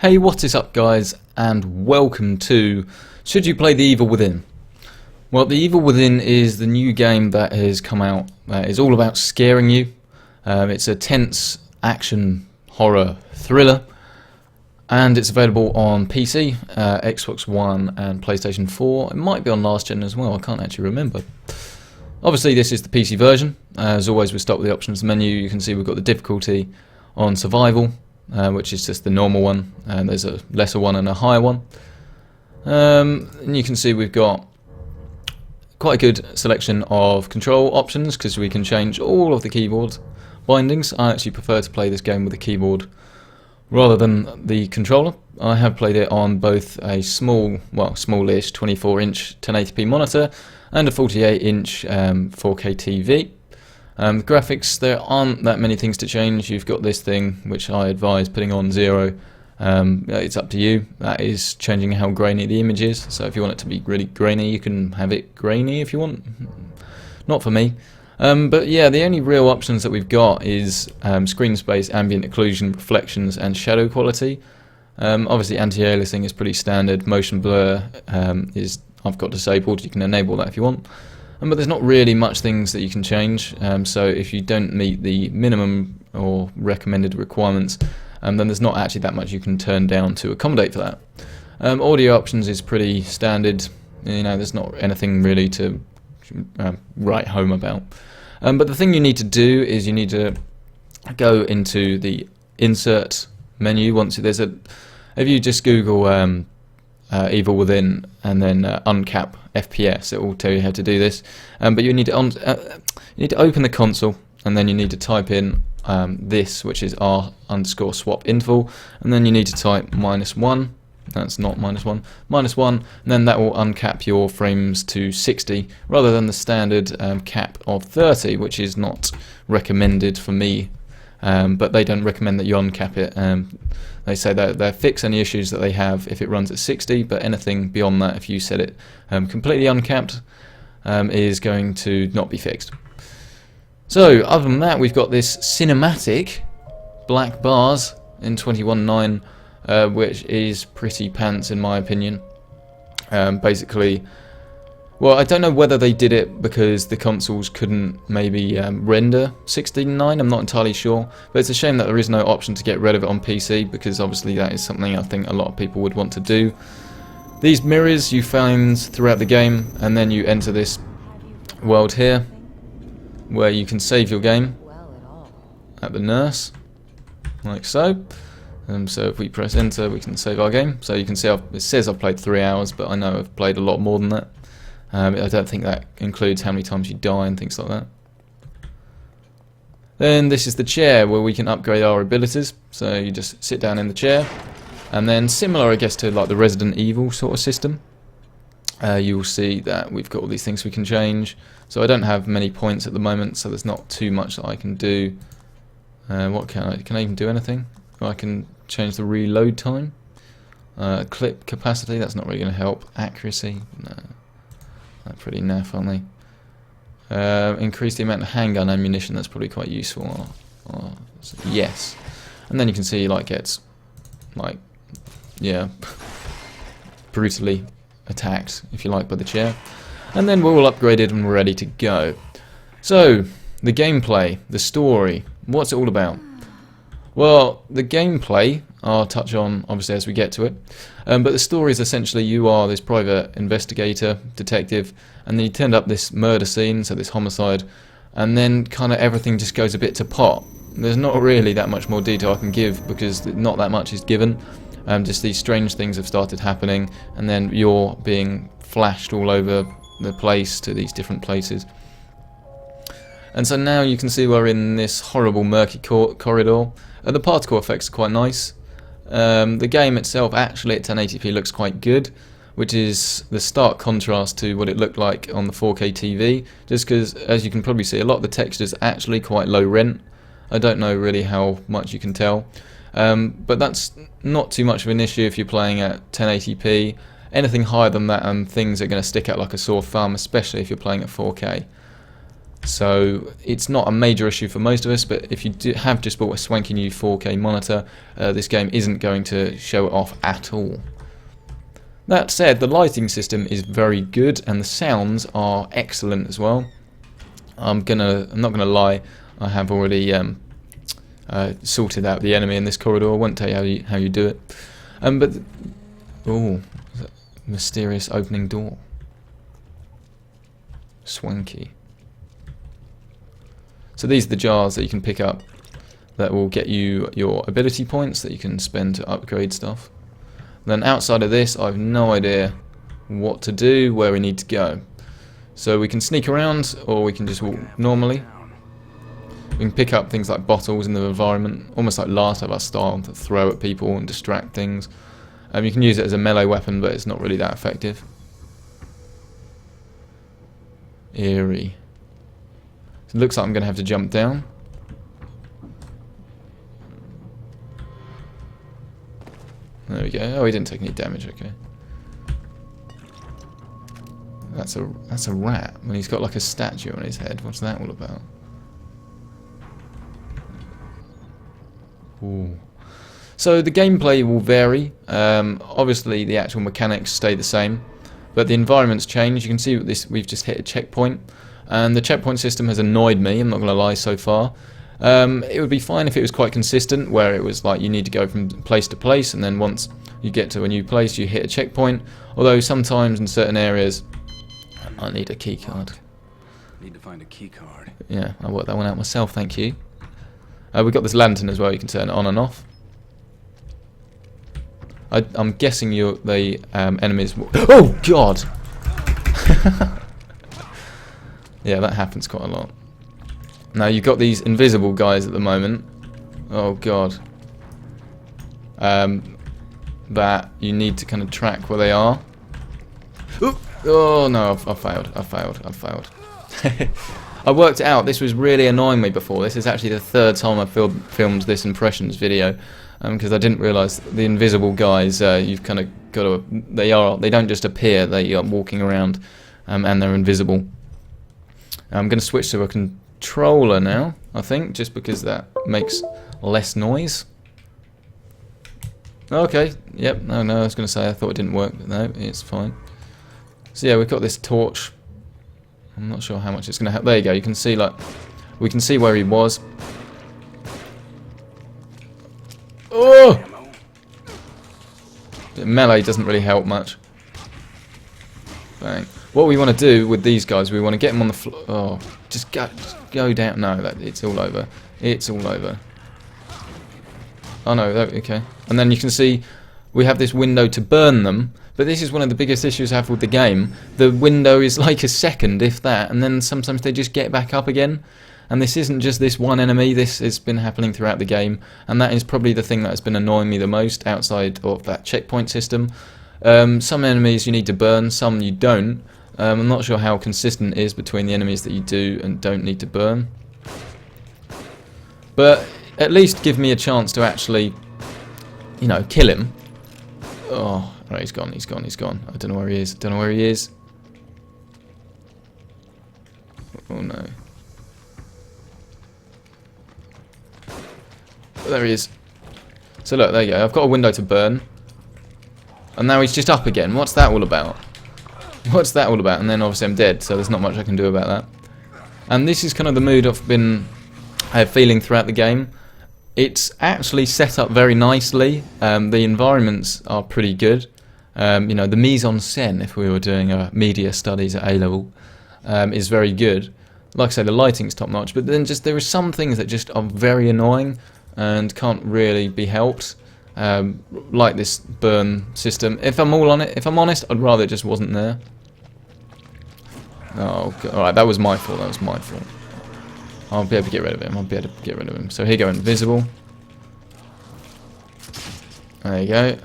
Hey, what is up guys, and welcome to Should You Play The Evil Within? Well, The Evil Within is the new game that has come out. It's all about scaring you. It's a tense action horror thriller, and it's available on PC, Xbox One and PlayStation 4. It might be on last gen as well, I can't actually remember. Obviously this is the PC version. As always, we start with the options menu. You can see we've got the difficulty on survival, which is just the normal one, and there's a lesser one and a higher one. And you can see we've got quite a good selection of control options because we can change all of the keyboard bindings. I actually prefer to play this game with the keyboard rather than the controller. I have played it on both a smallish 24-inch 1080p monitor and a 48-inch 4K TV. The graphics, there aren't that many things to change. You've got this thing which I advise putting on 0. It's up to you. That is changing how grainy the image is. So if you want it to be really grainy, you can have it grainy if you want. Not for me. But yeah, the only real options that we've got is screen space, ambient occlusion, reflections, and shadow quality. Obviously anti-aliasing is pretty standard. Motion blur I've got disabled. You can enable that if you want. But there's not really much things that you can change, so if you don't meet the minimum or recommended requirements, then there's not actually that much you can turn down to accommodate for that. Audio options is pretty standard. There's not anything really to write home about. But the thing you need to do is you need to go into the insert menu. If you just Google Evil Within and then uncap FPS, it will tell you how to do this. But you need to open the console, and then you need to type in this, which is r_swap interval, and then you need to type -1. That's not -1, -1, and then that will uncap your frames to 60 rather than the standard cap of 30, which is not recommended for me. But they don't recommend that you uncap it. They say that they'll fix any issues that they have if it runs at 60, but anything beyond that, if you set it completely uncapped, is going to not be fixed. So other than that, we've got this cinematic black bars in 21:9, which is pretty pants in my opinion. Basically, well, I don't know whether they did it because the consoles couldn't maybe render 16:9, I'm not entirely sure, but it's a shame that there is no option to get rid of it on PC, because obviously that is something I think a lot of people would want to do. These mirrors you find throughout the game, and then you enter this world here where you can save your game at the nurse, like so. So if we press enter, we can save our game. So you can see it says I've played 3 hours, but I know I've played a lot more than that. I don't think that includes how many times you die and things like that. Then this is the chair where we can upgrade our abilities. So you just sit down in the chair, and then similar, I guess, to like the Resident Evil sort of system, you will see that we've got all these things we can change. So I don't have many points at the moment, so there's not too much that I can do. What can I even do anything? Well, I can change the reload time, clip capacity. That's not really going to help. Accuracy, no. They're pretty naff, aren't they? Increase the amount of handgun ammunition, that's probably quite useful. Yes. And then you can see like it's like, yeah, brutally attacked, if you like, by the chair. And then we're all upgraded and we're ready to go. So, the gameplay, the story, what's it all about? Well, the gameplay I'll touch on obviously as we get to it, but the story is essentially you are this private investigator, detective, and then you turn up this murder scene, so this homicide, and then kind of everything just goes a bit to pot. There's not really that much more detail I can give because not that much is given. Just these strange things have started happening, and then you're being flashed all over the place to these different places. And so now you can see we're in this horrible murky corridor. The particle effects are quite nice. The game itself actually at 1080p looks quite good, which is the stark contrast to what it looked like on the 4K TV, just because, as you can probably see, a lot of the textures are actually quite low rent. I don't know really how much you can tell, but that's not too much of an issue if you're playing at 1080p. Anything higher than that and things are going to stick out like a sore thumb, especially if you're playing at 4K. So it's not a major issue for most of us, but if you have just bought a swanky new 4K monitor, this game isn't going to show it off at all. That said, the lighting system is very good and the sounds are excellent as well. I'm not gonna lie, I have already sorted out the enemy in this corridor. I won't tell you how you do it. Mysterious opening door. Swanky. So these are the jars that you can pick up that will get you your ability points that you can spend to upgrade stuff. Then outside of this, I have no idea what to do, where we need to go. So we can sneak around, or we can just walk normally. We can pick up things like bottles in the environment, almost like Last of Us style, to throw at people and distract things. You can use it as a melee weapon, but it's not really that effective. Eerie. So it looks like I'm going to have to jump down. There we go. Oh, he didn't take any damage. Okay. That's a rat. When he's got like a statue on his head. What's that all about? Ooh. So the gameplay will vary. Obviously, the actual mechanics stay the same, but the environments change. You can see this. We've just hit a checkpoint, and the checkpoint system has annoyed me. I'm not going to lie. So far. It would be fine if it was quite consistent, where it was like you need to go from place to place, and then once you get to a new place, you hit a checkpoint. Although sometimes in certain areas, I need a key card. Need to find a key card. Yeah, I worked that one out myself. Thank you. We've got this lantern as well. You can turn it on and off. I'm guessing the enemies. Oh God! Yeah, that happens quite a lot. Now you've got these invisible guys at the moment. Oh God. That you need to kind of track where they are. Ooh. Oh no, I've failed. I worked it out. This was really annoying me before. This is actually the third time I've filmed this impressions video, because I didn't realise the invisible guys. You've kind of got to. They don't just appear. They are walking around, and they're invisible. I'm going to switch to a controller now, I think, just because that makes less noise. Okay, yep, no, I was going to say I thought it didn't work, but no, it's fine. So yeah, we've got this torch. I'm not sure how much it's going to help. There you go, you can see, like, we can see where he was. Oh! Melee doesn't really help much. Bang. What we want to do with these guys, we want to get them on the floor. Oh, just go down. No, it's all over. It's all over. Oh no, okay. And then you can see we have this window to burn them, but this is one of the biggest issues I have with the game. The window is like a second, if that, and then sometimes they just get back up again. And this isn't just this one enemy, this has been happening throughout the game, and that is probably the thing that has been annoying me the most outside of that checkpoint system. Some enemies you need to burn, some you don't. I'm not sure how consistent it is between the enemies that you do and don't need to burn. But at least give me a chance to actually, you know, kill him. Oh, right, he's gone. I don't know where he is. Oh no. There he is. So look, there you go. I've got a window to burn. And now he's just up again. What's that all about? And then obviously I'm dead, so there's not much I can do about that. And this is kind of the mood I've been feeling throughout the game. It's actually set up very nicely. The environments are pretty good. You know, the mise en scène, if we were doing media studies at A-level, is very good. Like I say, the lighting's top notch, but then just there are some things that just are very annoying and can't really be helped. Like this burn system. If I'm honest, I'd rather it just wasn't there. Oh, alright, that was my fault. I'll be able to get rid of him. So here you go, invisible. There you go.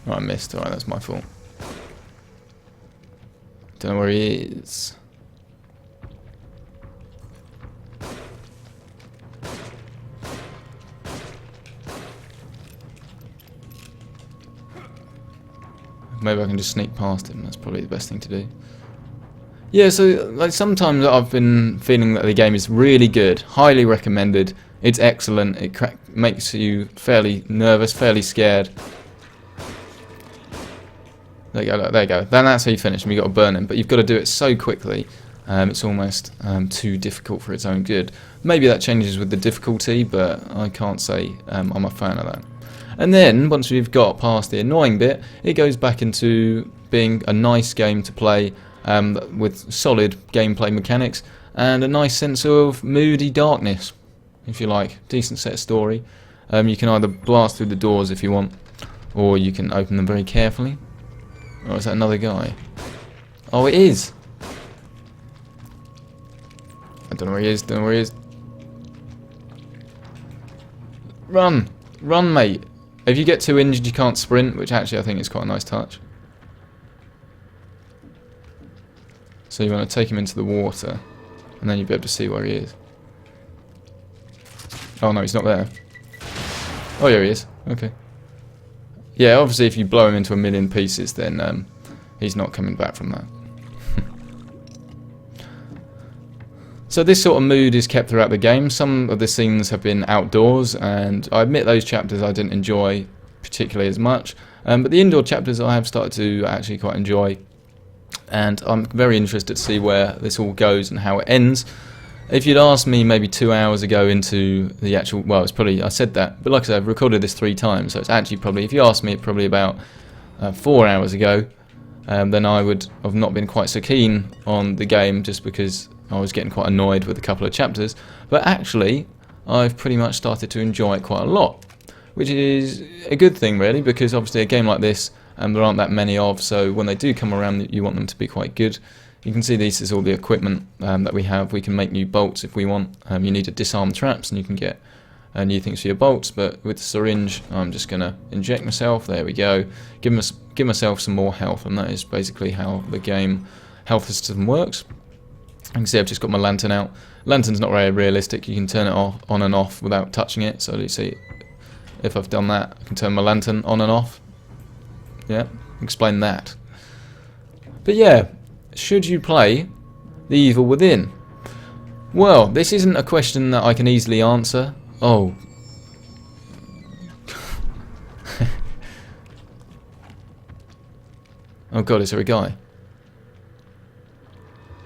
Oh, I missed. Alright, that's my fault. Don't know where he is. Maybe I can just sneak past him. That's probably the best thing to do. Yeah, so like sometimes I've been feeling that the game is really good, highly recommended. It's excellent. It makes you fairly nervous, fairly scared. There you go. Look, there you go. Then that's how you finish him. You've got to burn him, but you've got to do it so quickly. It's almost too difficult for its own good. Maybe that changes with the difficulty, but I can't say I'm a fan of that. And then once you've got past the annoying bit, it goes back into being a nice game to play. With solid gameplay mechanics and a nice sense of moody darkness, if you like. Decent set of story. You can either blast through the doors if you want, or you can open them very carefully. Or is that another guy? Oh, it is! I don't know where he is, don't know where he is. Run! Run, mate! If you get too injured you can't sprint, which actually I think is quite a nice touch. So you want to take him into the water, and then you'll be able to see where he is. Oh no, he's not there. Oh, here he is. Okay. Yeah, obviously if you blow him into a million pieces, then he's not coming back from that. So this sort of mood is kept throughout the game. Some of the scenes have been outdoors, and I admit those chapters I didn't enjoy particularly as much. But the indoor chapters I have started to actually quite enjoy. And I'm very interested to see where this all goes and how it ends. If you'd asked me maybe 2 hours ago into the actual, well, it's probably, I said that, but like I said, I've recorded this 3 times, so it's actually probably, if you asked me, probably about 4 hours ago, then I would have not been quite so keen on the game just because I was getting quite annoyed with a couple of chapters. But actually, I've pretty much started to enjoy it quite a lot, which is a good thing really, because obviously a game like this, there aren't that many of, so when they do come around you want them to be quite good. You can see this is all the equipment that we have. We can make new bolts if we want. You need to disarm traps and you can get new things for your bolts, but with the syringe I'm just going to inject myself, there we go, give myself some more health, and that is basically how the game health system works. You can see I've just got my lantern out. Lantern's not very realistic, you can turn it on and off without touching it, so you see if I've done that I can turn my lantern on and off. Yeah, explain that. But yeah, should you play The Evil Within? Well, this isn't a question that I can easily answer. Oh. Oh god, is there a guy?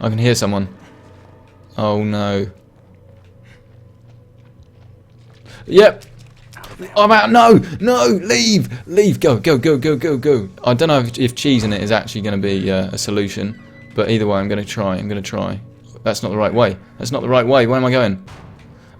I can hear someone. Oh no. Yep. I'm out. No, no, leave, leave, go, go, go, go, go, go. I don't know if cheesing it is actually going to be a solution, but either way, I'm going to try. I'm going to try. That's not the right way. That's not the right way. Where am I going?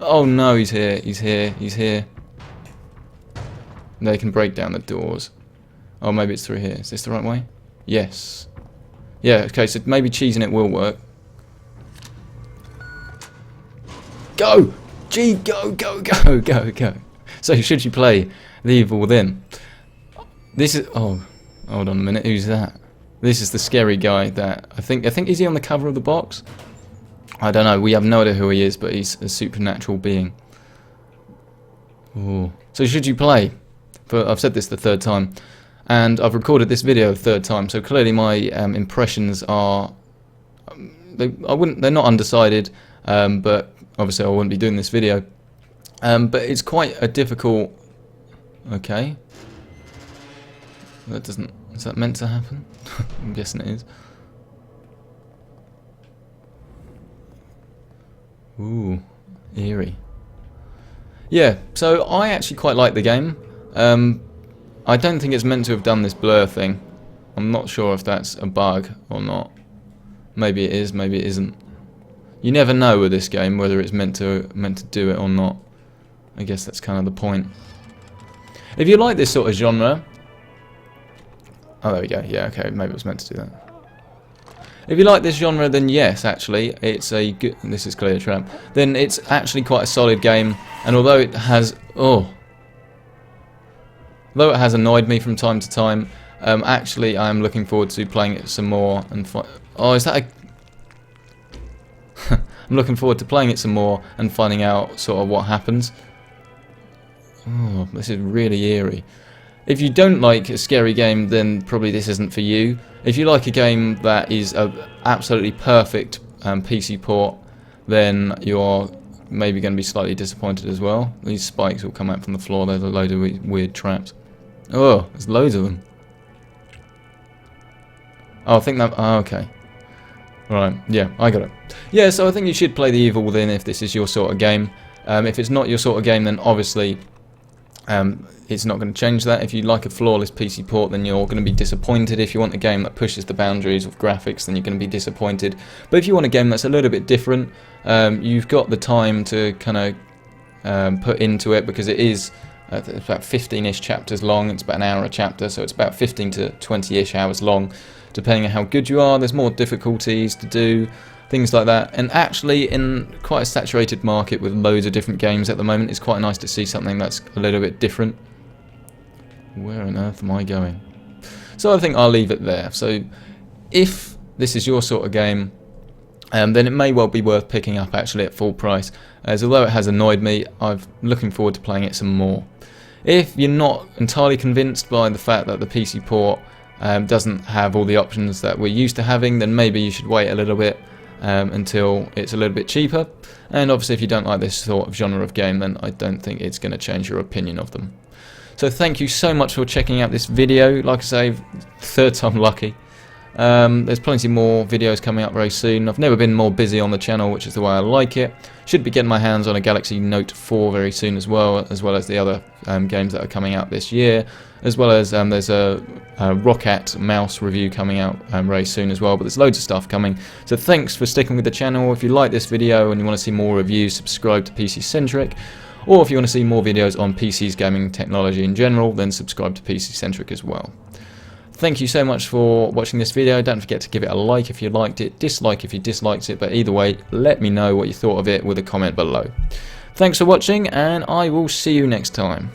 Oh no, he's here. He's here. He's here. They can break down the doors. Oh, maybe it's through here. Is this the right way? Yes. Yeah. Okay. So maybe cheesing it will work. Go, G, go, go, go, go, go. So should you play The Evil Within? This is, oh, hold on a minute, who's that? This is the scary guy that, I think is he on the cover of the box? I don't know, we have no idea who he is, but he's a supernatural being. Ooh. So should you play? I've said this the 3rd time, and I've recorded this video the 3rd time, so clearly my impressions are, they're not undecided, but obviously I wouldn't be doing this video. But it's quite a difficult... Okay. That doesn't... Is that meant to happen? I'm guessing it is. Ooh. Eerie. Yeah, so I actually quite like the game. I don't think it's meant to have done this blur thing. I'm not sure if that's a bug or not. Maybe it is, maybe it isn't. You never know with this game whether it's meant to do it or not. I guess that's kind of the point. If you like this sort of genre... Oh, there we go. Yeah, okay, maybe it was meant to do that. If you like this genre, then yes, actually, it's a good... This is clearly a trap. Then it's actually quite a solid game, and although it has... Oh. Although it has annoyed me from time to time, actually I am looking forward to playing it some more and... Oh, is that a... I'm looking forward to playing it some more and finding out sort of what happens. Oh, this is really eerie. If you don't like a scary game, then probably this isn't for you. If you like a game that is a absolutely perfect PC port, then you're maybe going to be slightly disappointed as well. These spikes will come out from the floor. There's a load of weird traps. Oh, there's loads of them. Oh, I think that... Oh, okay. Right, yeah, I got it. Yeah, so I think you should play The Evil Within if this is your sort of game. If it's not your sort of game, then obviously it's not going to change that. If you like a flawless PC port, then you're going to be disappointed. If you want a game that pushes the boundaries of graphics, then you're going to be disappointed. But if you want a game that's a little bit different, you've got the time to kind of put into it, because it is it's about 15-ish chapters long. It's about an hour a chapter, so it's about 15 to 20-ish hours long, depending on how good you are. There's more difficulties to do, things like that. And actually, in quite a saturated market with loads of different games at the moment, it's quite nice to see something that's a little bit different. Where on earth am I going? So I think I'll leave it there. So if this is your sort of game, then it may well be worth picking up actually at full price, as although it has annoyed me, I'm looking forward to playing it some more. If you're not entirely convinced by the fact that the PC port doesn't have all the options that we're used to having, then maybe you should wait a little bit until it's a little bit cheaper. And obviously if you don't like this sort of genre of game, then I don't think it's going to change your opinion of them. So thank you so much for checking out this video. Like I say, third time lucky. There's plenty more videos coming up very soon. I've never been more busy on the channel, which is the way I like it. Should be getting my hands on a Galaxy Note 4 very soon as well as the other games that are coming out this year, as well as there's a Roccat mouse review coming out very soon as well. But there's loads of stuff coming. So thanks for sticking with the channel. If you like this video and you want to see more reviews, subscribe to PC Centric. Or if you want to see more videos on PCs, gaming technology in general, then subscribe to PC Centric as well. Thank you so much for watching this video. Don't forget to give it a like if you liked it, dislike if you disliked it, but either way, let me know what you thought of it with a comment below. Thanks for watching, and I will see you next time.